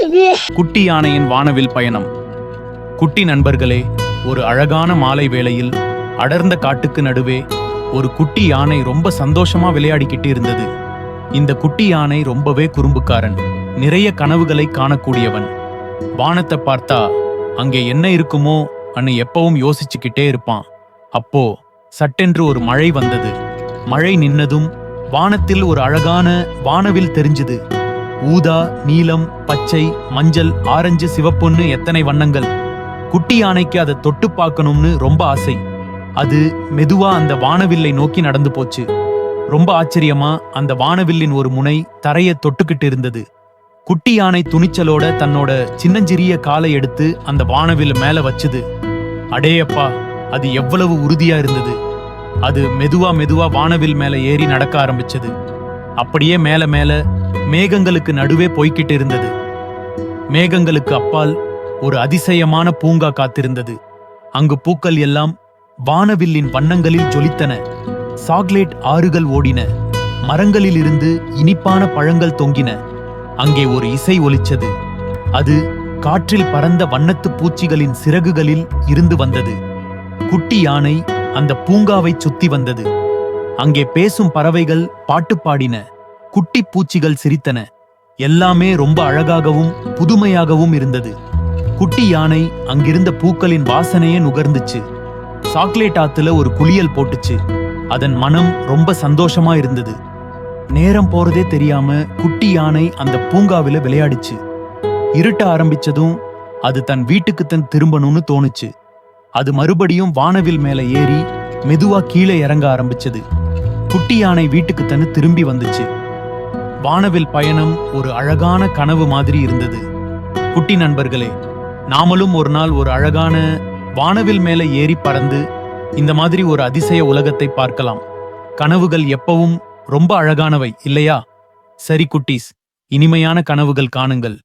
குட்டி யானையின் வானவில் பயணம். குட்டி நண்பர்களே, ஒரு அழகான மாலை வேளையில் அடர்ந்த காட்டுக்கு நடுவே ஒரு குட்டி யானை ரொம்ப சந்தோஷமா விளையாடிக்கிட்டு இருந்தது. இந்த குட்டி யானை ரொம்பவே குறும்புக்காரன், நிறைய கனவுகளை காணக்கூடியவன். வானத்தை பார்த்தா அங்கே என்ன இருக்குமோ அன்னு எப்பவும் யோசிச்சுக்கிட்டே இருப்பான். அப்போ சட்டென்று ஒரு மழை வந்தது. மழை நின்னதும் வானத்தில் ஒரு அழகான வானவில் தெரிஞ்சுது. ஊதா, நீலம், பச்சை, மஞ்சள், ஆரஞ்சு, சிவப்புன்னு எத்தனை வண்ணங்கள்! குட்டி யானைக்கு அதை தொட்டு பார்க்கணும்னு ரொம்ப ஆசை. அது மெதுவா அந்த வானவில்லை நோக்கி நடந்து போச்சு. ரொம்ப ஆச்சரியமா அந்த வானவில்லின் ஒரு முனை தரையை தொட்டுக்கிட்டு இருந்தது. குட்டி யானை துணிச்சலோட தன்னோட சின்னஞ்சிறிய காலை எடுத்து அந்த வானவில் மேல வச்சுது. அடேயப்பா, அது எவ்வளவு உறுதியா இருந்தது! அது மெதுவா வானவில் மேல ஏறி நடக்க ஆரம்பிச்சது. அப்படியே மேல மேல மேகங்களுக்கு நடுவே போய்கிட்டு இருந்தது. மேகங்களுக்கு அப்பால் ஒரு அதிசயமான பூங்கா காத்திருந்தது. அங்கு பூக்கள் எல்லாம் வானவில்லின் வண்ணங்களில் ஜொலித்தன. சாக்லேட் ஆறுகள் ஓடின. மரங்களில் இருந்து இனிப்பான பழங்கள் தொங்கின. அங்கே ஒரு இசை ஒலிச்சது. அது காற்றில் பறந்த வண்ணத்து பூச்சிகளின் சிறகுகளில் இருந்து வந்தது. குட்டி யானை அந்த பூங்காவை சுத்தி வந்தது. அங்கே பேசும் பறவைகள் பாட்டு பாடின. குட்டி பூச்சிகள் சிரித்தன. எல்லாமே ரொம்ப அழகாகவும் புதுமையாகவும் இருந்தது. குட்டி யானை அங்கிருந்த பூக்களின் வாசனையே நுகர்ந்துச்சு. சாக்லேட் ஆத்துல ஒரு குளியல் போட்டுச்சு. அதன் மனம் ரொம்ப சந்தோஷமா இருந்தது. நேரம் போறதே தெரியாம குட்டி யானை அந்த பூங்காவில விளையாடிச்சு. இருட்ட ஆரம்பிச்சதும் அது தன் வீட்டுக்கு திரும்பணும்னு தோணுச்சு. அது மறுபடியும் வானவில் மேல ஏறி மெதுவா கீழே இறங்க ஆரம்பிச்சது. குட்டி யானை வீட்டுக்கு திரும்பி வந்துச்சு. வானவில் பயணம் ஒரு அழகான கனவு மாதிரி இருந்தது. குட்டி நண்பர்களே, நாமளும் ஒரு நாள் ஒரு அழகான வானவில் மேல ஏறி பறந்து இந்த மாதிரி ஒரு அதிசய உலகத்தை பார்க்கலாம். கனவுகள் எப்பவும் ரொம்ப அழகானவை இல்லையா? சரி குட்டீஸ், இனிமையான கனவுகள் காணுங்கள்.